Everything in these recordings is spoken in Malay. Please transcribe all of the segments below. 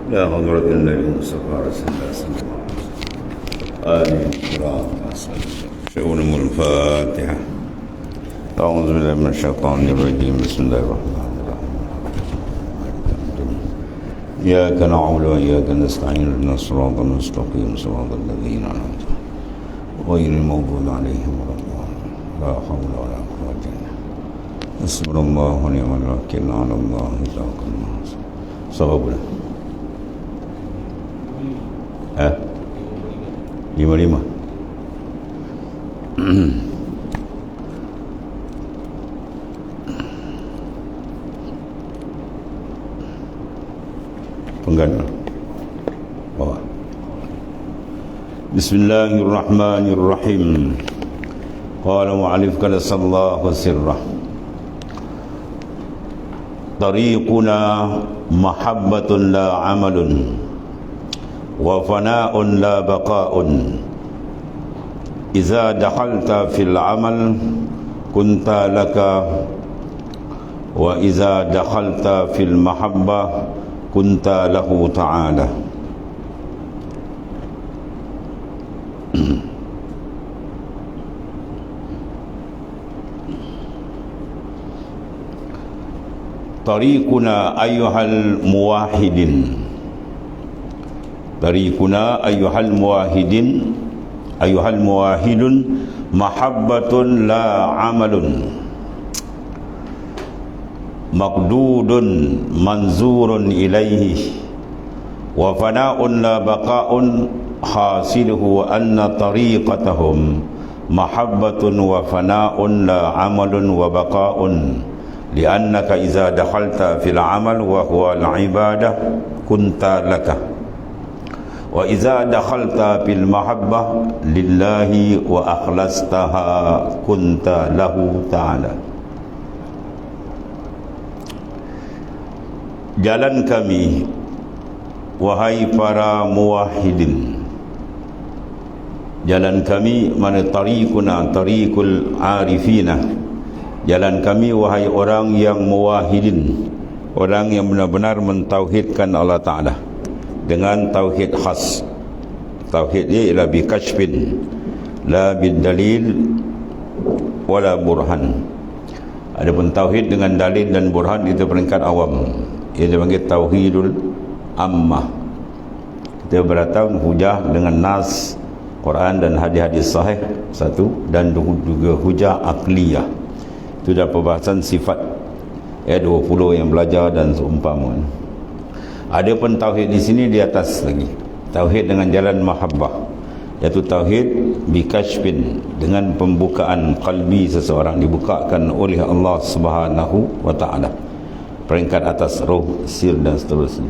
لا حضرة النبي المصطفى رسول الله صلى الله عليه وسلم آله الكرام شؤون الفاتحة. أعوذ بالله من الشيطان الرجيم. بسم الله الرحمن الرحيم. إياك نعبد وإياك نستعين اهدنا الصراط المستقيم صراط الذين أنعمت عليهم غير المغضوب عليهم ولا الضالين. لا حول ولا قوة إلا بالله. حسبنا الله ونعم الوكيل على الله توكلنا. Sahabat boleh? 55. Penggana bawah. Bismillahirrahmanirrahim. Qala mu'alif qala sallallahu sirrah. Tariquna mahabbatun la amalun wa fana'un la baqa'un. Iza dakhalta fil amal kunta laka wa iza dakhalta fil mahabbah kunta lahu ta'ala. Tariquna ayyuhal muwahidin. Tariquna ayyuhal muwahidin, ayyuhal muwahidun mahabbatun la amalun maqdudun manzurun ilaihi wa fana'un la baqa'un hasiluhu wa anna tariqatahum mahabbatun wa fana'un la amalun wa baqa'un li'annaka iza dakhalta fil amal wa huwa al-ibadah kunta laka wa iza dakhalta fil mahabbah lillahi wa akhlastaha kunta lahu ta'ala. Jalan kami wahai para muwahhidin, jalan kami mana tariquna tariqul arifina, jalan kami wahai orang yang muwahhidin, orang yang benar-benar mentauhidkan Allah Ta'ala dengan tauhid khas. Tauhid dia ialah bi kashfin la bid dalil wala burhan. Adapun tauhid dengan dalil dan burhan itu peringkat awam, ia dipanggil tauhidul ammah. Kita beratang hujah dengan nas Quran dan hadis-hadis sahih satu, dan juga hujah akliyah. Itu dah perbahasan sifat 20 yang belajar dan seumpama. Ada pun tauhid di sini di atas lagi, tauhid dengan jalan mahabbah, iaitu tauhid bikashfin, dengan pembukaan qalbi seseorang, dibukakan oleh Allah Subhanahu wa taala, peringkat atas roh, sir dan seterusnya.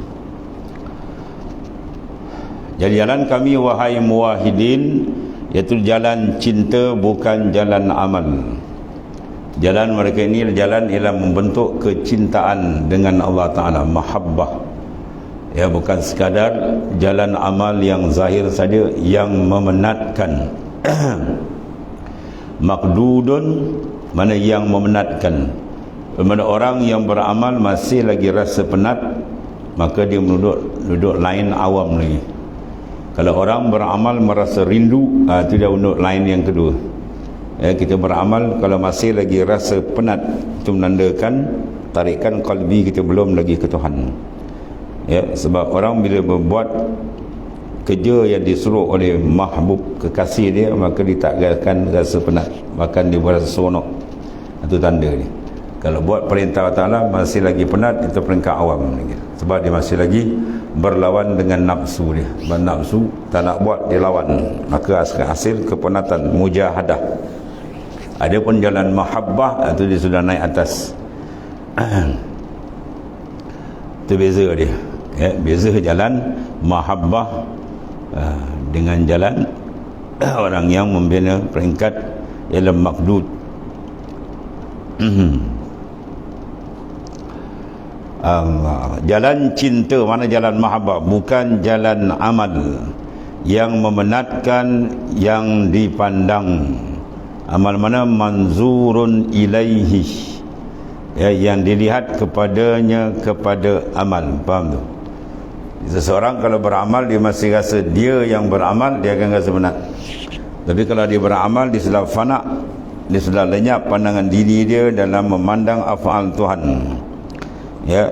Jadi jalan kami wahai muwahhidin, iaitu jalan cinta bukan jalan amal. Jalan mereka ini jalan ialah membentuk kecintaan dengan Allah Ta'ala, mahabbah. Ya, bukan sekadar jalan amal yang zahir saja yang memenatkan. Maqdudun, mana yang memenatkan. Mana orang yang beramal masih lagi rasa penat, maka dia duduk lain awam lagi. Kalau orang beramal merasa rindu, itu dia duduk lain yang kedua. Ya, kita beramal kalau masih lagi rasa penat, itu menandakan tarikan qalbi kita belum lagi ke Tuhan. Ya, sebab orang bila berbuat kerja yang disuruh oleh mahbub, kekasih dia, maka dia tak akan rasa penat, bahkan dia berasa seronok. Itu tanda dia. Kalau buat perintah Allah Ta'ala masih lagi penat, itu peringkat awam lagi. Sebab dia masih lagi berlawan dengan nafsu dia. Sebab nafsu tak nak buat, dia lawan, maka hasil kepenatan, mujahadah. Ada pun jalan mahabbah, itu dia sudah naik atas. Itu beza dia. Ya, beza jalan mahabbah dengan jalan orang yang membina peringkat ialah maqdud. Allah. Jalan cinta, mana jalan mahabbah, bukan jalan amal yang memenatkan, yang dipandang. Amal mana manzurun ilaihi, ya, yang dilihat kepadanya, kepada amal. Faham tu? Seseorang kalau beramal dia masih rasa dia yang beramal, dia akan rasa penat. Tapi kalau dia beramal, dia sudah fana, dia sudah lenyap pandangan diri dia dalam memandang af'al Tuhan. Ya,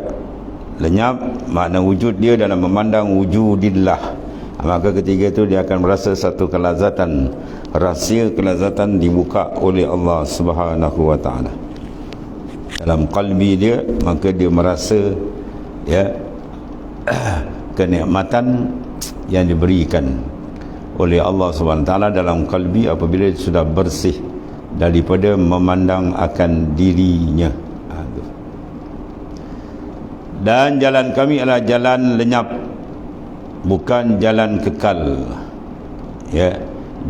lenyap makna wujud dia dalam memandang wujudillah. Maka ketika itu dia akan merasa satu kelazatan, rahsia kelazatan dibuka oleh Allah Subhanahu wa taala dalam qalbi dia. Maka dia merasa ya kenikmatan yang diberikan oleh Allah Subhanahu wa taala dalam qalbi apabila sudah bersih daripada memandang akan dirinya. Dan jalan kami adalah jalan lenyap, bukan jalan kekal. Ya,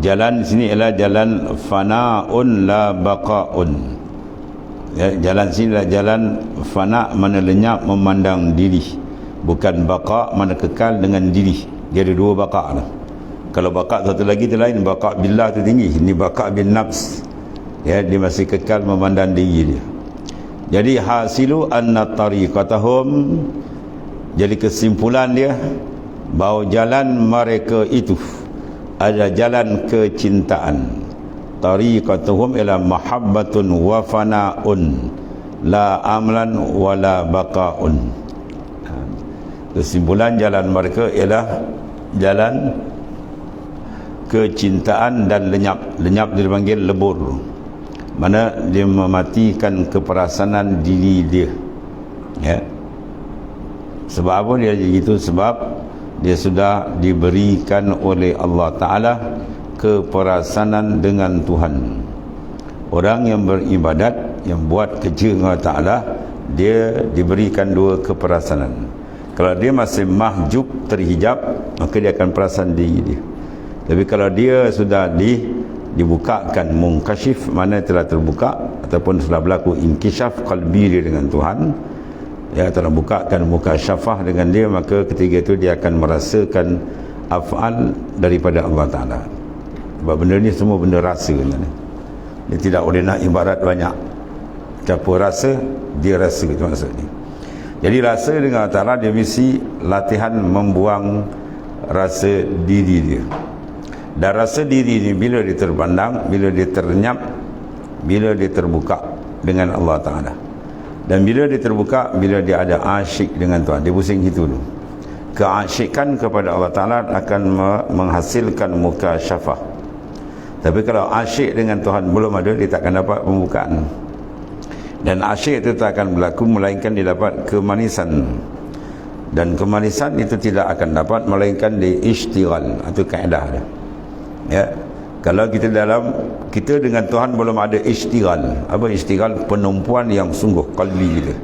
jalan di sini adalah jalan fana'un la baqa'un. Ya, jalan sini adalah jalan fana, mana lenyap memandang diri, bukan baqa, mana kekal dengan diri. Dia ada dua baqa lah. Kalau baqa satu lagi tu lain, baqa billah tu tinggi, ini baqa bin nafs. Ya, dia masih kekal memandang diri dia. Jadi hasilu anna tariqatahum, jadi kesimpulan dia bahawa jalan mereka itu adalah jalan kecintaan. Tariqatuhum ila mahabbatun wa fana'un la amlan wa la baqa'un. Kesimpulan jalan mereka ialah jalan kecintaan dan lenyap. Lenyap dia dipanggil lebur, mana dia mematikan keperasanan diri dia. Ya, sebab apa dia begitu? Sebab dia sudah diberikan oleh Allah Ta'ala keperasanan dengan Tuhan. Orang yang beribadat, yang buat kerja dengan Allah Ta'ala, dia diberikan dua keperasanan. Kalau dia masih mahjub, terhijab, maka dia akan perasan diri dia. Tapi kalau dia sudah dibukakan mungkashif, mana telah terbuka ataupun sudah berlaku inkishaf qalbi dia dengan Tuhan, ya, telah bukakan muka syafah dengan dia, maka ketika itu dia akan merasakan af'al daripada Allah Ta'ala. Sebab benda ni semua benda rasa ni. Dia tidak boleh nak ibarat banyak. Siapa rasa, dia rasa, itu maksudnya. Jadi rasa dengan Allah Ta'ala, dia mesti latihan membuang rasa diri dia. Dan rasa diri ni bila dia terpandang, bila dia ternyap, bila dia terbuka dengan Allah Ta'ala. Dan bila dia terbuka, bila dia ada asyik dengan Tuhan, dia pusing situ dulu. Keasyikan kepada Allah Ta'ala akan menghasilkan muka syafah. Tapi kalau asyik dengan Tuhan belum ada, dia tak akan dapat pembukaan. Dan asyik itu tak akan berlaku melainkan dia dapat kemanisan. Dan kemanisan itu tidak akan dapat melainkan di istighal, atau kaedah dia. Ya, kalau kita dengan Tuhan belum ada istighal. Apa istighal? Penumpuan yang sungguh qalbi kita.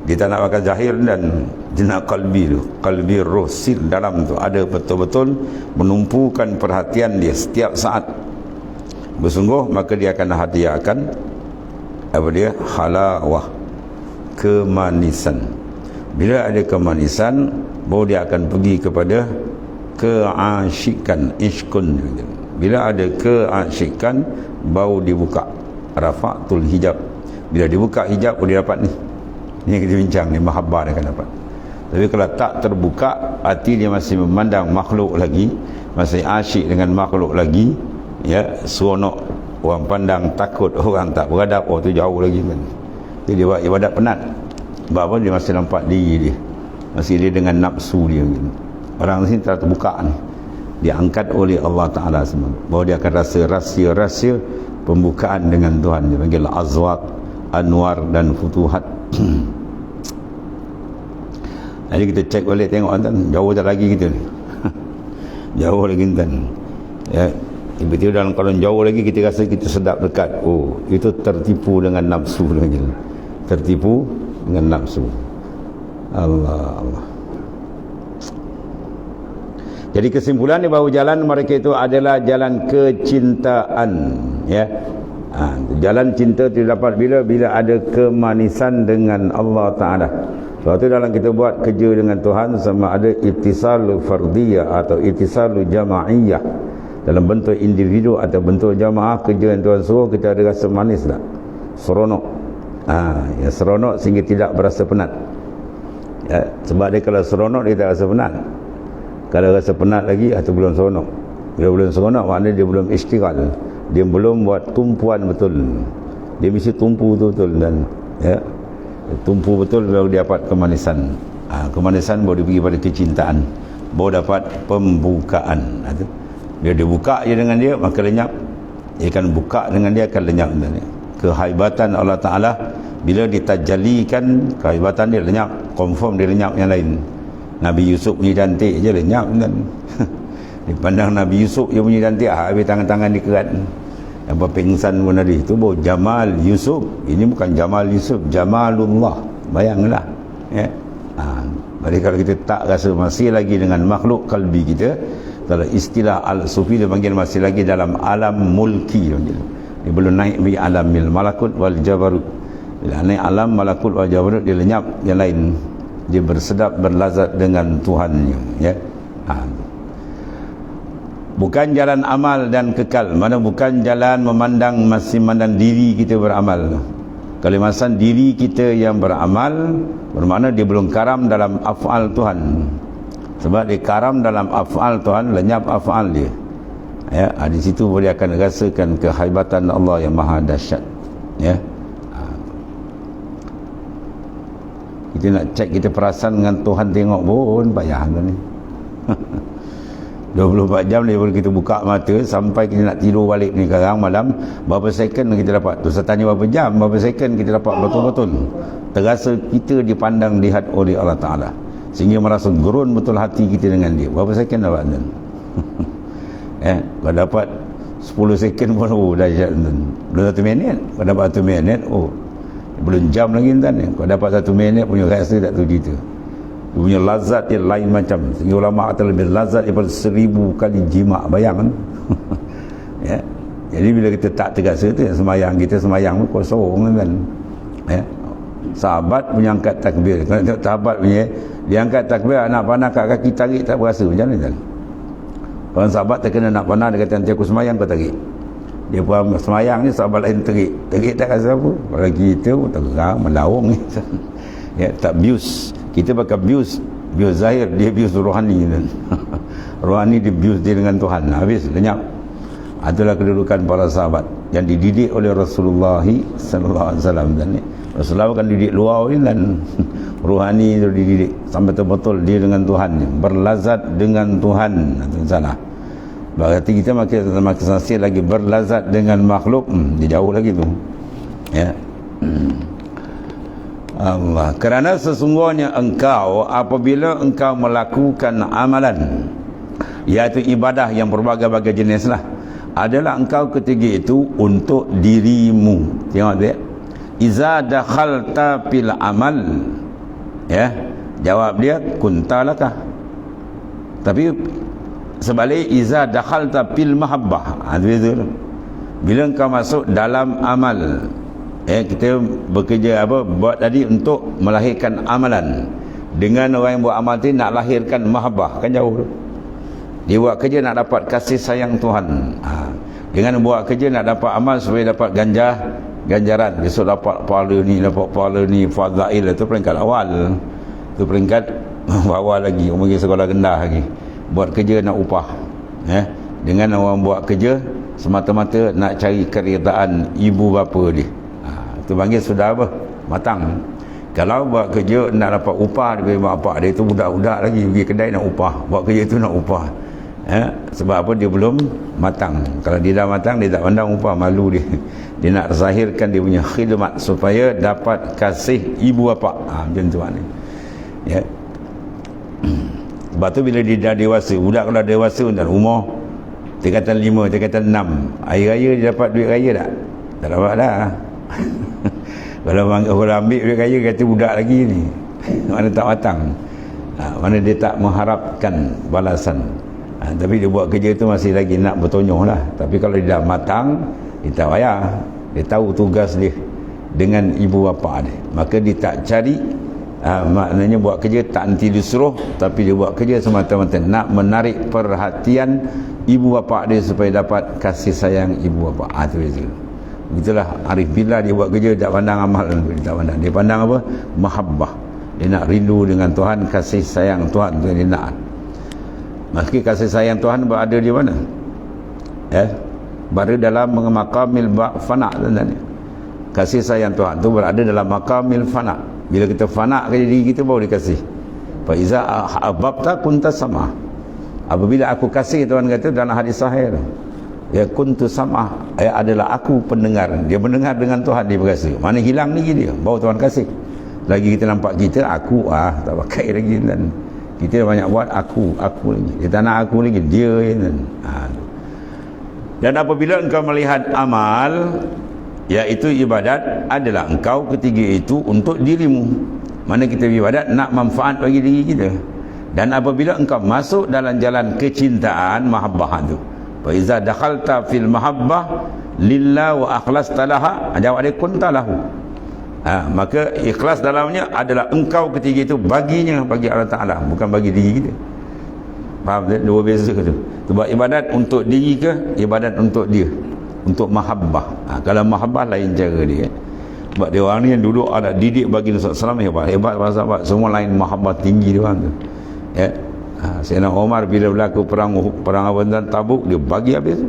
Dia tak nak pakai zahir dan jenak qalbi tu, qalbi roh sir dalam tu ada betul-betul menumpukan perhatian dia setiap saat bersungguh, maka dia akan hadiahkan apa dia? Halawah, kemanisan. Bila ada kemanisan, baru dia akan pergi kepada keasyikan, iskun. Bila ada keasyikan, baru dibuka rafatul hijab. Bila dibuka hijab, baru dia dapat ni. Ni kita bincang ni, mahabbah dia akan dapat. Tapi kalau tak terbuka, hati dia masih memandang makhluk lagi, masih asyik dengan makhluk lagi, ya, seronok. Orang pandang takut, orang tak beradab, oh tu jauh lagi kan. Jadi dia buat ibadat penat. Sebab apa? Dia masih nampak diri dia, masih dia dengan nafsu dia gitu. Orang di sini telah terbuka ni, diangkat oleh Allah Ta'ala semua, bahawa dia akan rasa rahsia-rahsia pembukaan dengan Tuhan. Dia panggil azwaq, anwar dan futuhat. Jadi kita cek balik, tengok tuan, jauh tak lagi kita ni. Jauh lagi tuan. Ya, tiba-tiba dalam keadaan jauh lagi kita rasa kita sedap dekat. Oh, itu tertipu dengan nafsu lagi. Tertipu dengan nafsu. Allah Allah. Jadi kesimpulannya bahawa jalan mereka itu adalah jalan kecintaan, ya. Jalan cinta itu dapat bila ada kemanisan dengan Allah Ta'ala. Sebab itu dalam kita buat kerja dengan Tuhan, sama ada ittisalu fardiyah atau ittisalu jama'iyah, dalam bentuk individu atau bentuk jamaah, kerja yang Tuhan suruh, kita ada rasa manis tak? Seronok. Ya, seronok sehingga tidak berasa penat. ya, sebab dia kalau seronok dia tak rasa penat. Kalau rasa penat lagi itu belum seronok. Dia belum seronok maknanya dia belum istighal, dia belum buat tumpuan betul. Dia mesti tumpu betul-betul dan ya, tumpu betul baru dia dapat kemanisan. Kemanisan baru dia pergi pada kecintaan, baru dapat pembukaan. Bila dia buka je dengan dia maka lenyap. Dia akan buka dengan dia akan lenyap. Kehebatan Allah Ta'ala bila ditajalikan, kehebatan dia lenyap, confirm dia lenyap yang lain. Nabi Yusuf punya cantik je lenyap kan. Dipandang Nabi Yusuf dia punya cantik, habis tangan-tangan dikerat. Apa pingsan pun tadi tu baru Jamal Yusuf. Ini bukan Jamal Yusuf, Jamalullah. Bayanglah ya. Jadi kalau kita tak rasa masih lagi dengan makhluk kalbi kita, kalau istilah al-sufi dia panggil masih lagi dalam alam mulki, dia belum naik di alamil malakut wal jabarut. Bila naik alam malakut wal jabarut dia lenyap yang lain, dia bersedap berlazat dengan Tuhannya ya. Bukan jalan amal dan kekal, mana bukan jalan memandang, masih memandang diri kita beramal. Kalimasan diri kita yang beramal bermakna dia belum karam dalam af'al Tuhan. Sebab dia karam dalam af'al Tuhan, lenyap af'al dia ya. Di situ boleh akan rasakan kehebatan Allah yang maha dahsyat ya. Kita nak cek kita perasan dengan Tuhan tengok pun payah ni. 24 jam dia boleh kita buka mata sampai kita nak tidur balik ni sekarang malam, berapa second kita dapat tu. Saya tanya berapa jam, berapa second kita dapat betul-betul terasa kita dipandang, lihat oleh Allah Ta'ala, sehingga merasa gerun betul hati kita dengan dia. Berapa second dapat tuan? Kalau dapat 10 second pun dahsyat tuan. Belum 1 minit, kalau dapat 1 minit belum jam lagi tuan. Kalau dapat 1 minit punya rasa tak tahu cerita. Dia punya lazat dia lain macam. Sehingga ulama kata lebih lazat daripada 1000 kali jima'. Bayang kan? Ya. Jadi bila kita tak terasa tu, semayang kita semayang pun kosong kan. Ya. Sahabat punya angkat takbir. Kalau tengok sahabat punya, dia angkat takbir, anak panah kat kaki tarik tak berasa. Macam mana kan? Kalau sahabat terkena nak panah, dia kata nanti aku semayang kau tarik. Dia pun semayang ni sahabat lain tarik. Tarik tak rasa apa. Kalau kita pun terang melawang ni. Ya, tak bius. Kita pakai bius zahir, dia bius rohani kan. Rohani dia bius dia dengan Tuhan, habis lenyap. Itulah kedudukan para sahabat yang dididik oleh Rasulullah sallallahu alaihi wasallam. Dan Rasulullah kan didik luar ni dan rohani itu dididik sampai betul dia dengan Tuhan, berlazat dengan Tuhan. Itu salah. Berarti kita makin sasih lagi berlazat dengan makhluk, dia jauh lagi tu. Ya. Allah, kerana sesungguhnya engkau apabila engkau melakukan amalan, iaitu ibadah yang berbagai-bagai jenis lah, adalah engkau ketika itu untuk dirimu. Tengok dia, iza dakhalta fil amal, ya, jawab dia kuntalaka. Tapi sebalik, iza dakhalta fil mahabbah, bila engkau masuk dalam amal, kita bekerja buat tadi untuk melahirkan amalan. Dengan orang yang buat amal tu nak lahirkan mahabbah, kan jauh tu. Dia buat kerja nak dapat kasih sayang Tuhan. Dengan buat kerja nak dapat amal supaya dapat ganjaran. Besok dapat pahala ni, fadail. Itu peringkat awal. Itu peringkat bawah lagi. Orang pergi sekolah rendah lagi. Buat kerja nak upah. Dengan orang buat kerja semata-mata nak cari keridaan ibu bapa dia. Itu panggil sudah matang. Kalau buat kerja nak dapat upah daripada mak bapak dia, itu budak-budak lagi pergi kedai nak upah. Buat kerja itu nak upah. Sebab apa? Dia belum matang. Kalau dia dah matang, dia tak pandang upah, malu dia. Dia nak zahirkan dia punya khidmat supaya dapat kasih ibu bapa. Macam tu ni. Ya. Sebab tu bila dia dah dewasa, budak kalau dewasa dan umur tingkatan 5, tingkatan 6, hari raya dia dapat duit raya tak? Tak dapat dah. Kalau orang ambil duit raya kata budak lagi ni. Mana tak matang. Mana dia tak mengharapkan balasan. Tapi dia buat kerja tu masih lagi nak bertonyoh lah. Tapi kalau dia dah matang, dia tak payah. Dia tahu tugas dia dengan ibu bapa dia, maka dia tak cari maknanya buat kerja tak nanti disuruh, tapi dia buat kerja semata-mata nak menarik perhatian ibu bapa dia supaya dapat kasih sayang ibu bapa. Itu je. Begitulah arif billah, dia buat kerja tak pandang amal, dia tak pandang. Dia pandang apa? Mahabbah. Dia nak rindu dengan Tuhan, kasih sayang Tuhan tu dia nak. Meski kasih sayang Tuhan berada di mana? Berada dalam maqamil fana tuan-tuan. Kasih sayang Tuhan tu berada dalam maqamil fana. Bila kita fana ke diri kita baru dikasih. Fa iza ahbabta kunta sama. Apabila aku kasih, Tuhan kata dalam hadis sahih, ya kuntu sama, adalah aku pendengar. Dia mendengar dengan Tuhan, dia berkasih. Mana hilang lagi dia, baru Tuhan kasih. Lagi kita nampak kita aku tak pakai lagi dan kita banyak buat aku lagi. Dia tak nak aku lagi, dia kan. Dan apabila engkau melihat amal, iaitu ibadat, adalah engkau ketiga itu untuk dirimu. Mana kita ibadat nak manfaat bagi diri kita. Dan apabila engkau masuk dalam jalan kecintaan, mahabbah tu, fa iza dakhalta fil mahabbah lillah wa akhlasta laha, jawab dia kunta lahu. Maka ikhlas dalamnya adalah engkau ketiga itu baginya, bagi Allah Ta'ala, bukan bagi diri kita. Faham tak? Dua beza tu. Sebab ibadat untuk diri ke, ibadat untuk dia, untuk mahabbah. Kalau mahabbah lain cara dia. Sebab dia orang ni yang duduk ada didik bagi Nabi SAW, hebat para sahabat, semua lain mahabbah tinggi dia orang tu. Sayyidina Umar bila berlaku perang dan Tabuk, dia bagi habis.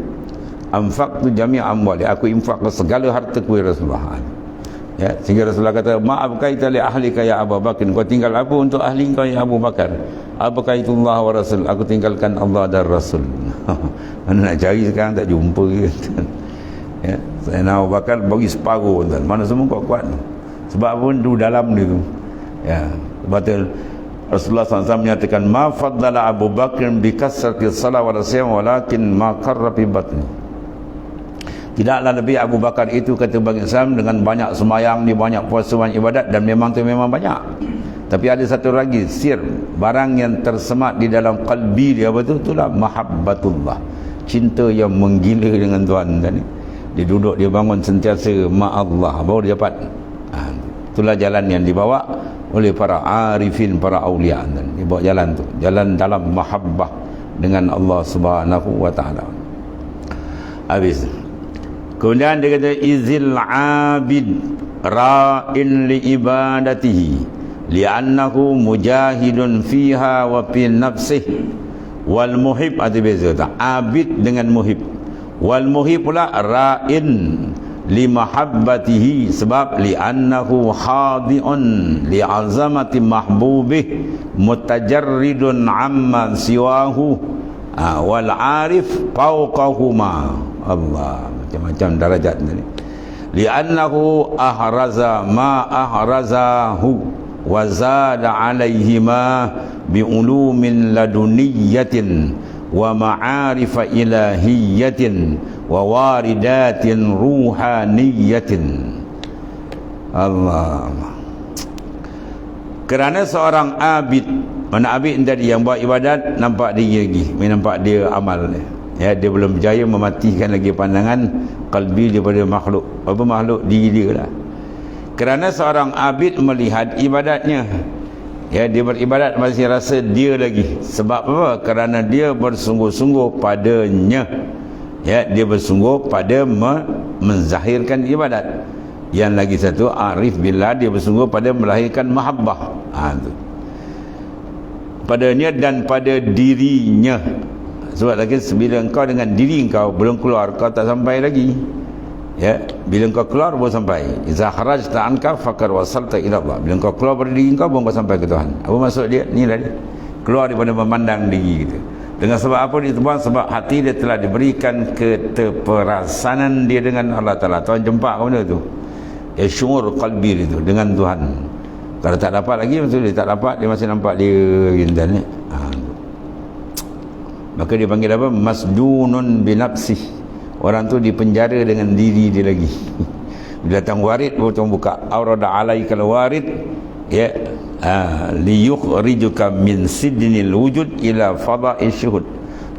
Anfaqtu jami' amwali, aku infak segala hartaku ya Rasulullah. Sehingga Rasulullah kata, maaf kaita li ahlika ya Abu Bakar, kau tinggal apa untuk ahli kau ya Abu Bakar? Apa kaitullah wa Rasul, aku tinggalkan Allah dan Rasul. Mana nak cari sekarang tak jumpa gitu. Sayyidina Abu Bakar bagi separuh, mana semua kuat-kuat. Sebab pun tu dalam dia tu. Betul. Rasulullah SAW menyatakan, ma faddala Abu Bakar bi kasrati salat wa siyam walakin ma qarra fi batni. Tidaklah lebih Abu Bakar itu, kata bagi Islam, dengan banyak semayang, dia banyak puasa, banyak ibadat, dan memang tu memang banyak. Tapi ada satu lagi sir, barang yang tersemat di dalam qalbi dia, apa tu? Itulah mahabbatullah, cinta yang menggila dengan Tuhan. Dia duduk, dia bangun sentiasa ma Allah, baru dia dapat. Itulah jalan yang dibawa oleh para arifin, para awliya. Dia bawa jalan tu, jalan dalam mahabbah dengan Allah Subhanahu wa ta'ala. Habis. Kemudian dia kata, izil abid ra'in li ibadatihi li'annahu mujahidun fiha wa fi nafsih wal muhib. Ada beza tak? Abid dengan muhib. Wal muhib pula ra'in li mahabbatihi, sebab li'annahu khadi'un li'azamati mahbubih mutajarridun amma siwahu. Wal arif fawqahuma. Allah, macam-macam darajat ni. Li'annahu ahraza ma ahrazahu wa zada alaihima bi'ulumin laduniyatin wa ma'arifa ilahiyatin wa waridatin ruhaniyatin. Allah. Kerana seorang abid, mana abid tadi yang buat ibadat, nampak dia lagi, nampak dia amal dia. Dia belum berjaya mematikan lagi pandangan qalbi daripada makhluk. Apa makhluk? Diri dia lah. Kerana seorang abid melihat ibadatnya, dia beribadat masih rasa dia lagi. Sebab apa? Kerana dia bersungguh-sungguh padanya. Dia bersungguh pada menzahirkan ibadat. Yang lagi satu, arif billah, dia bersungguh pada melahirkan mahabbah. Tu. Padanya dan pada dirinya. Sebab lagi bila engkau dengan diri engkau belum keluar, kau tak sampai lagi. Bila engkau keluar baru sampai. Iza kharajta anka faqad wasalta ila Allah. Bila engkau keluar dari diri engkau baru kau sampai ke Tuhan. Apa maksud dia? Ni lah dia. Keluar daripada memandang diri kita. Dengan sebab apa dia tuan? Sebab hati dia telah diberikan keteperasanan dia dengan Allah Ta'ala. Tuan jumpa ke benda tu? Syuur qalbi dia tu dengan Tuhan. Kalau tak dapat lagi, maksud dia tak dapat, dia masih nampak dia gintan. Maka dia panggil apa? Masdunun binafsih. Orang tu dipenjara dengan diri dia lagi. Bila datang warid, baru buka aurada alaikal warid, liyukhrijuka min sidnil wujud ila fada'is syuhud.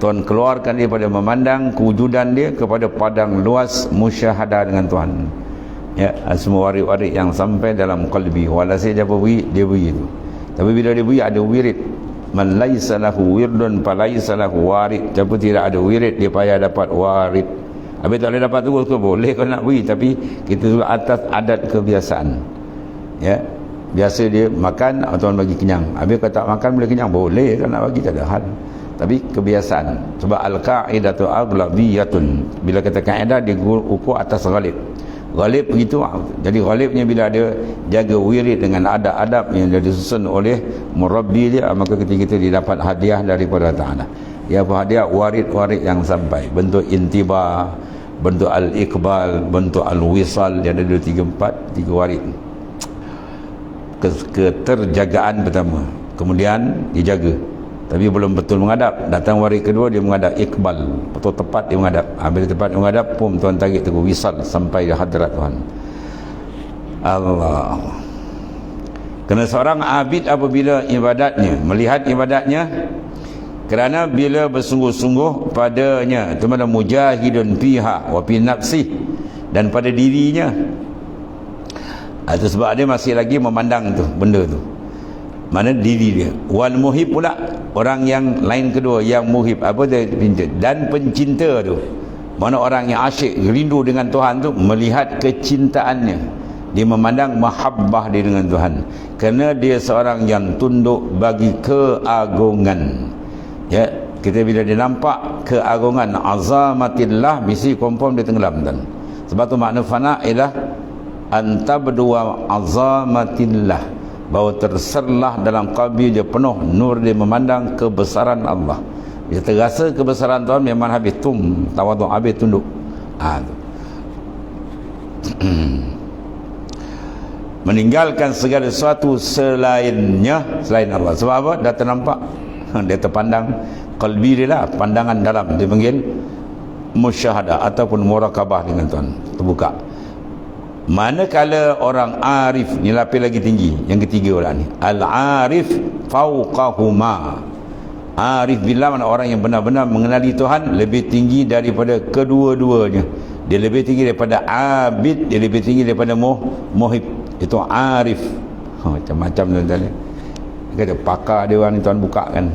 Tuhan keluarkan dia pada memandang kewujudan dia kepada padang luas musyahadah dengan Tuhan. Semua warid-warid yang sampai dalam qalbi. Walasi dia beri, dia beri itu. Tapi bila dia beri, ada wirid. Man laisa lahu wirdun falaisa lahu warid. Siapa tidak ada wirid, dia payah dapat warid. Habis tak boleh dapat tu, boleh kau nak beri, tapi kita tu atas adat kebiasaan. biasa dia makan, tuan bagi kenyang. Habis kalau tak makan boleh kenyang, boleh kan nak bagi, tak ada hal. Tapi kebiasaan. Sebab al-qa'idatu aghlabiyatun, bila kata kaedah dia ukur atas ghalib. Ghalib begitu. Jadi ghalibnya bila dia jaga wirid dengan adab-adab yang dia disusun oleh murabbi dia, maka ketika itu dia dapat hadiah daripada Ta'ala. Ya, apa hadiah? Warid-warid yang sampai, bentuk intibah, bentuk al-iqbal, bentuk al-wisal. Dia ada 2, 3, 4, 3 warid. Keterjagaan pertama, kemudian dijaga, tapi belum betul menghadap. Datang warid kedua, dia menghadap iqbal, betul tepat dia menghadap. Bila tepat dia menghadap, pun tuan tarik teguh wisal sampai hadrat Tuhan. Allah. Kerana seorang abid apabila ibadatnya, melihat ibadatnya, kerana bila bersungguh-sungguh padanya, itu mana mujahidun fiha wa fi nafsih, dan pada dirinya. Itu sebab dia masih lagi memandang tu benda tu, mana diri dia. Wal muhib pula, orang yang lain kedua, yang muhib, apa dia? Dan pencinta tu, mana orang yang asyik, rindu dengan Tuhan tu, melihat kecintaannya, dia memandang mahabbah dia dengan Tuhan, kerana dia seorang yang tunduk bagi keagungan. Ya, kita bila dia nampak keagungan azamatillah, mesti confirm dia tenggelam kan. Sebab tu makna fana ialah antabdua azamatillah, bahawa terserlah dalam qalbi dia penuh nur, dia memandang kebesaran Allah. Dia terasa kebesaran Tuhan, memang habis tawaduk, habis tunduk. Meninggalkan segala sesuatu selain Allah. Sebab apa? Dah ternampak, dia terpandang, qalbi dia lah, pandangan dalam, dia panggil musyahadah ataupun murakabah dengan Tuhan, terbuka. Manakala orang arif, ni lapis lagi tinggi, yang ketiga orang ni, al-arif fauqahuma. Arif billah, mana orang yang benar-benar mengenali Tuhan, lebih tinggi daripada kedua-duanya. Dia lebih tinggi daripada abid, dia lebih tinggi daripada muhib. Itu arif. Macam-macam tuan-tuan. Kata pakar dia orang ni, Tuhan buka kan,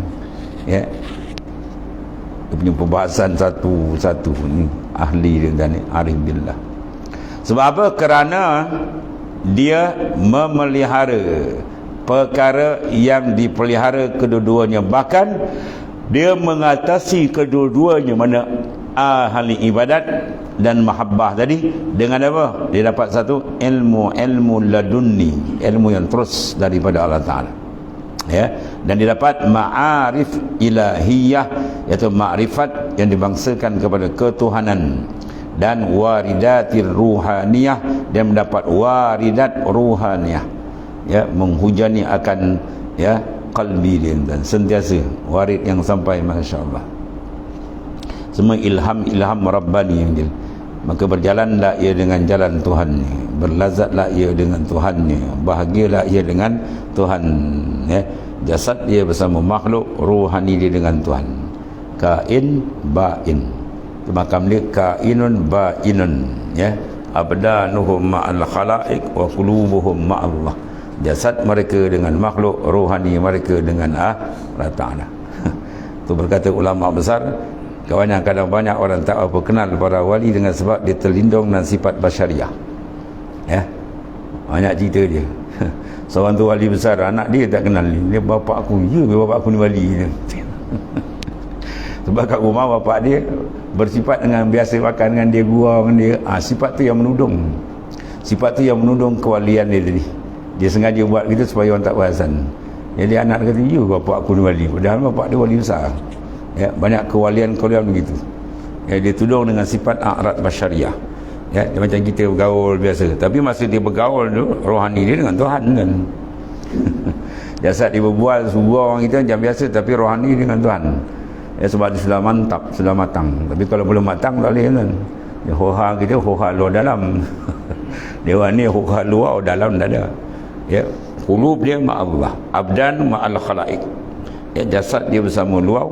ya, dia punya pembahasan satu-satu ni, ahli dia tuan ni, arif billah. Sebab apa? Kerana dia memelihara perkara yang dipelihara kedua-duanya, bahkan dia mengatasi kedua-duanya, mana ahli ibadat dan mahabbah tadi, dengan apa? Dia dapat satu ilmu ladunni, ilmu yang terus daripada Allah Ta'ala, ya. Dan dia dapat ma'arif ilahiyah, iaitu ma'rifat yang dibangsakan kepada ketuhanan, dan waridatir ruhaniyah, dia mendapat waridat ruhaniyah, ya, menghujani akan, ya, qalbi dia, dan sentiasa warid yang sampai, masya-Allah. Semua ilham rabbani yang dia. Maka berjalanlah ia dengan jalan Tuhannya, berlazatlah ia dengan Tuhannya, bahagialah ia dengan Tuhan, ya. Jasad dia bersama makhluk, ruhani dia dengan Tuhan. Kain bain, makam dia kainun bainun, ya. Abdanuhum ma'al khalaik wa qulubuhum ma'allah. Jasad mereka dengan makhluk, rohani mereka dengan Allah Ta'ala. Itu berkata ulama besar, kadang banyak orang tak apa kenal para wali dengan sebab dia terlindung dengan sifat basyariah, ya. Banyak cerita dia. Seorang tu wali besar, anak dia tak kenal dia, bapak aku, ya, bapak aku ni wali dia. Sebab kat rumah bapak dia bersifat dengan biasa makan dengan dia, gurau dengan dia. Sifat tu yang menudung. Sifat tu yang menudung kewalian dia tadi. Dia sengaja buat gitu supaya orang tak perasan. Jadi anak dia kata, ya, bapak aku ni wali. Padahal bapak dia wali besar. Ya, banyak kewalian-kewalian begitu. Ya, dia tudung dengan sifat a'rad basyariah. Ya, dia macam kita bergaul biasa. Tapi masa dia bergaul tu, rohani dia dengan Tuhan kan. Jasad dia berbual, sebuah orang kita macam biasa, tapi rohani dengan Tuhan. Ya, sebab dia sudah mantap, sudah matang. Tapi kalau belum matang tak boleh kan. Ya, hoha kita hoha luar dalam. Dia orang ni hoha luar, dalam tak ada. Ya, qulub dia ma'allah, abdan ma'al khalaik. Ya, jasad dia bersama luar.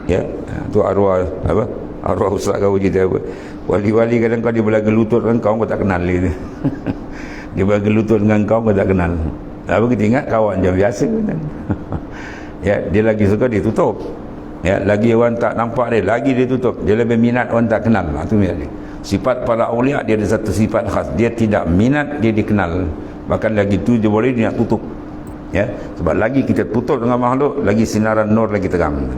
Ya, tu arwah apa? Arwah ustaz kau cerita apa? Wali-wali kadang kau dia berlaga lutut dengan kau tak kenal dia. Dia berlaga lutut dengan kau tak kenal. Apa kita ingat kawan je biasa kan. Ya, dia lagi suka dia tutup. Ya, lagi orang tak nampak dia, lagi dia tutup. Dia lebih minat orang tak kenal. Itu minat dia. Sifat para awliya dia ada satu sifat khas. Dia tidak minat dia dikenal. Bahkan lagi tu dia boleh dia nak tutup. Ya, sebab lagi kita tutup dengan makhluk, lagi sinaran nur lagi terang.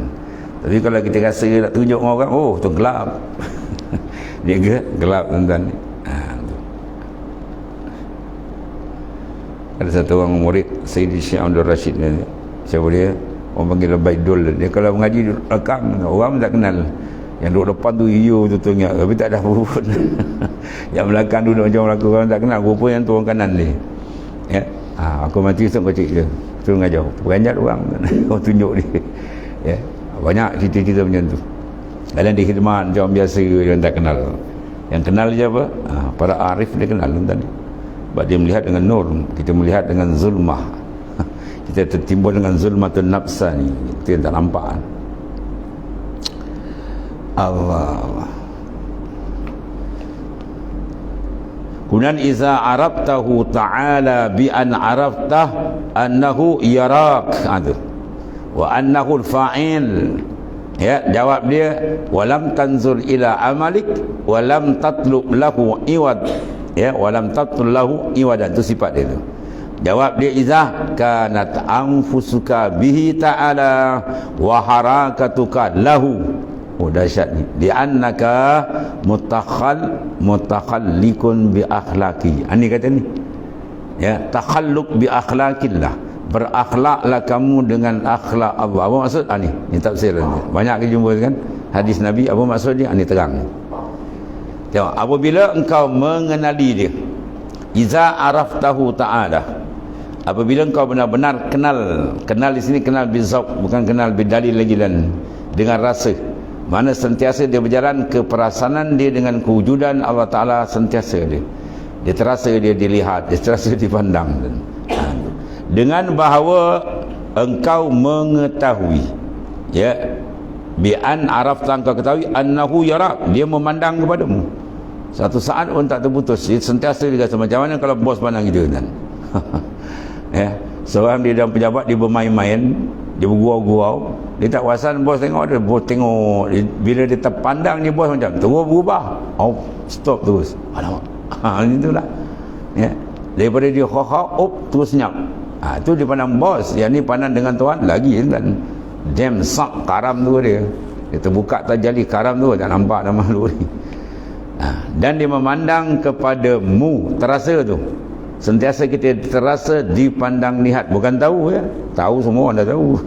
Tapi kalau kita rasa nak tunjuk dengan orang, oh tu gelap. Dia gelap tuan-tuan. Ada satu orang murid Sayyidi Syekh Abdul Rashid ni, siapa dia? Orang panggil Baidul. Dia kalau mengaji rekam, orang tak kenal. Yang duduk depan tu hijau tu ingat, tapi tak ada apa-apa pun. Yang belakang duduk macam orang orang tak kenal, rupa yang tu orang kanan ni. Ya. Aku mati esok kau cik dia. Tu ngajar. Beranjat orang. Kau tunjuk dia. Ya. Banyak cerita-cerita macam tu. Kadang di khidmat macam biasa yang tak kenal. Yang kenal je apa? Para arif dia kenal tadi. Sebab dia melihat dengan nur, kita melihat dengan zulmah. Kita tertimbul dengan zulmatun nafsa ni. Itu yang tak nampak. Allah. Kemudian iza arabtahu ta'ala bi an araftah annahu yarak. Wa annahu al-fa'il. Ya, jawab dia, walam tanzur ila amalik walam tatlub lahu iwad. Ya, walam tatlub lahu iwadan, itu sifat dia tu. Jawab dia, izah kanat anfusuka bihi ta'ala wa harakatuka lahu. Oh dahsyat ni. Li'annaka mutakhallikun bi akhlaqi. Ini kata ni. Ya, takhalluk bi akhlaqillah. Berakhlaklah kamu dengan akhlak Allah. Apa maksud? Ni tafsir ni. Banyak kita jumpa kan hadis Nabi. Apa maksud dia? Ni terang. Tengok, apabila engkau mengenali dia, iza araftahu ta'ala, apabila engkau benar-benar kenal di sini kenal bizauq, bukan kenal bidalil lagi, dan dengan rasa, mana sentiasa dia berjalan ke perasanan dia dengan kewujudan Allah Ta'ala, sentiasa dia terasa, dia dilihat, dia terasa dipandang. Dengan bahawa engkau mengetahui, ya, bi'an arafta, engkau ketahui annahu yarak, dia memandang kepadamu satu saat pun tak terputus. Dia sentiasa dia rasa macam mana kalau bos pandang kita kan. Ya, seorang dia dalam pejabat, dia bermain-main, dia bergurau-gurau, dia tak perasan bos tengok dia. Bos tengok dia, bila dia terpandang dia, bos macam terus berubah. Stop terus. Alamak. Itulah. Ya, daripada dia terus senyap. Itu dia pandang bos. Yang ni pandang dengan Tuhan lagi kan. Damn sak karam tu dia. Dia terbuka tajali karam tu, tak nampak nama lu ni. Dan dia memandang kepadamu, terasa tu. Sentiasa kita terasa dipandang lihat, bukan tahu ya. Tahu semua orang dah tahu.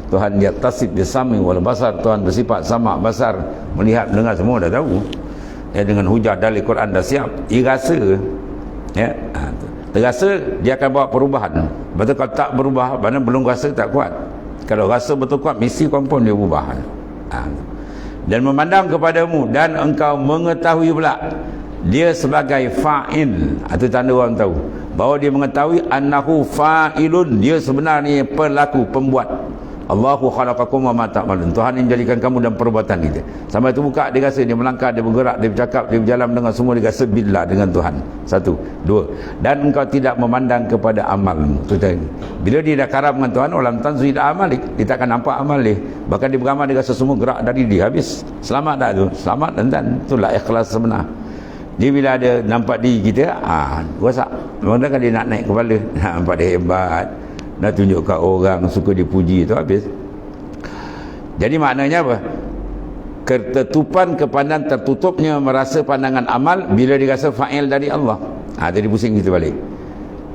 Tuhan dia tasib bisami wal basar, Tuhan bersifat sama basar, melihat mendengar semua dah tahu. Ya, dengan hujah dalil Quran dah siap. Dia rasa, ya. Terasa dia akan bawa perubahan. Betul, kalau tak berubah, mana belum rasa tak kuat. Kalau rasa betul kuat, mesti kompon dia berubah. Dan memandang kepadamu, dan engkau mengetahui pula dia sebagai fa'il. Itu tanda orang tahu bahawa dia mengetahui annahu fa'ilun, dia sebenarnya pelaku, pembuat. Allahu khalaqakum wa ma ta'malun. Tuhan yang jadikan kamu dan perbuatan kita. Sampai tu buka, dia rasa, dia melangkah, dia bergerak, dia bercakap, dia berjalan dengan semua, dia rasa billah dengan Tuhan. Satu. Dua, dan engkau tidak memandang kepada amalmu. Bila dia dah karam dengan Tuhan, walam tanzu ila amalik, dia takkan nampak amal dia. Bahkan dia beramal, dia rasa semua gerak dari dia. Habis. Selamat dah tu. Selamat, dan itulah ikhlas sebenar. Dia bila ada nampak diri kita, rosak. Kadang-kadang dia nak naik kepala, nampak dia hebat, nak tunjuk kat orang, suka dipuji, tu habis. Jadi maknanya apa? Ketertupan kepandangan, tertutupnya merasa pandangan amal bila dirasa fa'il dari Allah. Jadi pusing kita balik.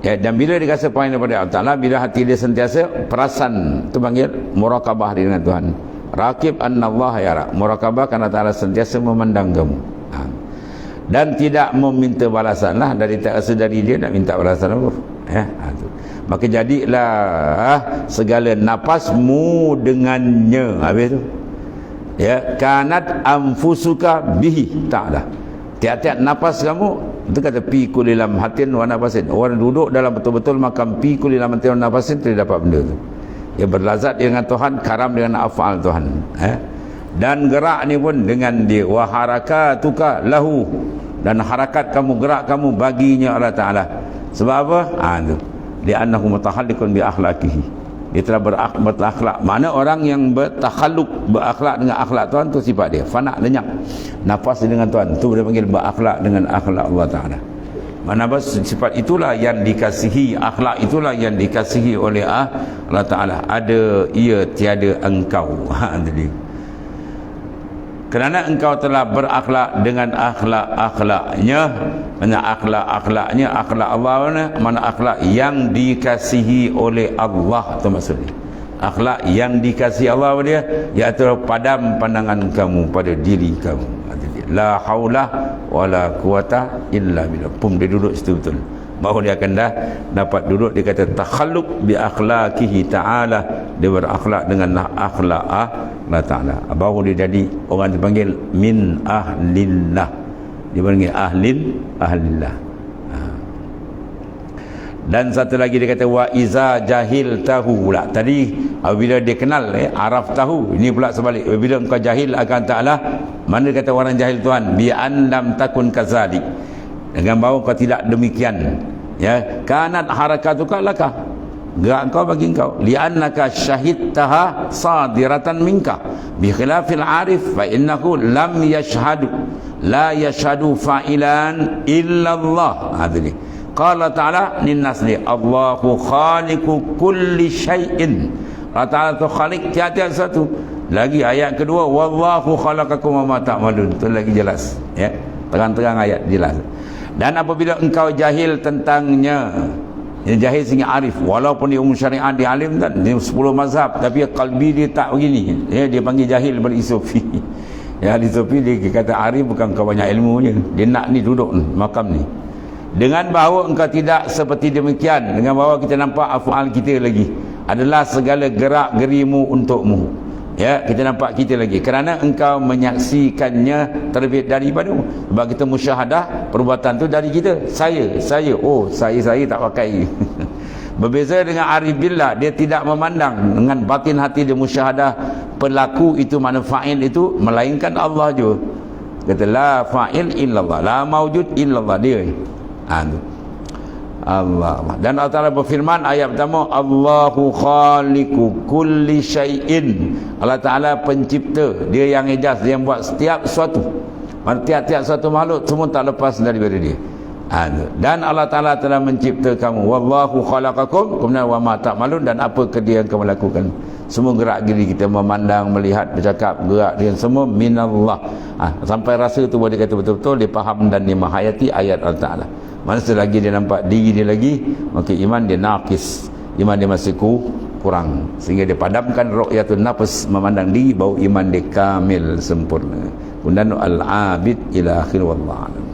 Ya, dan bila dirasa fa'il daripada Allah Ta'ala, bila hati dia sentiasa perasan, tu panggil murakabah dengan Tuhan. Raqib annallaha yara. Murakabah kerana Ta'ala sentiasa memandang kamu. Dan tidak meminta balasan lah, dari tak rasa dari dia nak minta balasan apa. Ya, tu. Maka jadilah segala napasmu dengannya. Habis tu, ya, kanat anfusuka bihi ta'ala. Tiap-tiap napas kamu, itu kata fi kulli lamhatin wa nafasin. Orang duduk dalam betul-betul makam fi kulli lamhatin wa nafasin, dia dapat benda tu. Dia berlazat dengan Tuhan, karam dengan af'al Tuhan. Dan gerak ni pun dengan dia. Wa harakatuka lahu, dan harakat kamu, gerak kamu baginya Allah Ta'ala. Sebab apa? Tu. Li'annahu mutahallikun bi akhlaqihi. Dia telah berakhlak. Mana orang yang bertakhalluk, berakhlak dengan akhlak Tuhan, tu sifat dia. Fana, lenyap. Nafas dia dengan Tuhan. Tu dia panggil berakhlak dengan akhlak Allah Ta'ala. Mana sifat itulah yang dikasihi, akhlak itulah yang dikasihi oleh Allah Ta'ala. Ada ia tiada engkau. Jadi kerana engkau telah berakhlak dengan akhlak-akhlaknya, mana akhlak-akhlaknya, akhlak Allah mana akhlak yang dikasihi oleh Allah, itu maksudnya. Akhlak yang dikasihi Allah dia, iaitu padam pandangan kamu pada diri kamu. La haula wala quwata illa billah. Pum, dia duduk situ betul. Baru dia akan dah dapat duduk, dia kata takhalluq bi akhlaqihi ta'ala, dia berakhlak dengan akhlak Allah Ta'ala. Baru dia jadi orang dipanggil min ahlillah, dia panggil ahlillah. Dan satu lagi dia kata wa iza jahil tahu pula. Tadi apabila dia kenal araf tahu, ini pula sebalik. Apabila engkau jahil akan Ta'ala, mana kata orang jahil Tuhan, bi an lam takun kazalik, dengan bahawa kau tidak demikian, ya, kanat harakatuka laka, gerak kau bagi engkau, li'annaka syahidtaha sadiratan minka bi khilafil arif fa innahu lam yashhadu la yashhadu fa'ilan illa Allah. Hadini qala ta'ala linnas li Allahu khaliqu kulli syai'in. Allah Ta'ala tu khalik tiap-tiap satu. Lagi ayat kedua, wallahu khalaqakum wa ma ta'malun, tu lagi jelas, ya, terang-terang ayat jelas. Dan apabila engkau jahil tentangnya, jahil sehingga arif, walaupun dia syariat, dia alim dan dia 10 mazhab, tapi kalbi dia tak begini, ya, dia panggil jahil ber-isofi. Ya, di Sofi dia kata arif bukan kau banyak ilmu je, dia nak ni duduk makam ni. Dengan bahawa engkau tidak seperti demikian, dengan bahawa kita nampak afal kita lagi adalah segala gerak gerimu untukmu, ya, kita nampak kita lagi kerana engkau menyaksikannya terbit daripadamu. Sebab kita musyahadah perbuatan tu dari kita, saya tak pakai. Berbeza dengan arif billah, dia tidak memandang, dengan batin hati dia musyahadah pelaku itu, mana fa'il itu melainkan Allah je. Kata la fa'il illallah, la mawjud illallah, dia Allah. Dan Allah Ta'ala berfirman ayat pertama, Allahu khaliqu kulli syai'in. Allah Ta'ala pencipta, dia yang ijaz, dia yang buat setiap sesuatu. Tiap-tiap suatu makhluk semua tak lepas daripada dia. Dan Allah Ta'ala telah mencipta kamu, wallahu khalaqakum, kemudian wa ma ta'malun, dan apa kerja yang kamu lakukan. Semua gerak diri kita, memandang, melihat, bercakap, gerak dia semua minallah. Sampai rasa tu boleh kata betul-betul dia faham dan dia menghayati ayat Allah Ta'ala. Mana selagi dia nampak diri dia lagi, maka iman dia naqis, iman dia masih kurang, sehingga dia padamkan ru'yatun nafs, memandang diri, baru iman dia kamil sempurna. Kemudian al-abid ila akhir, wallahu a'lam.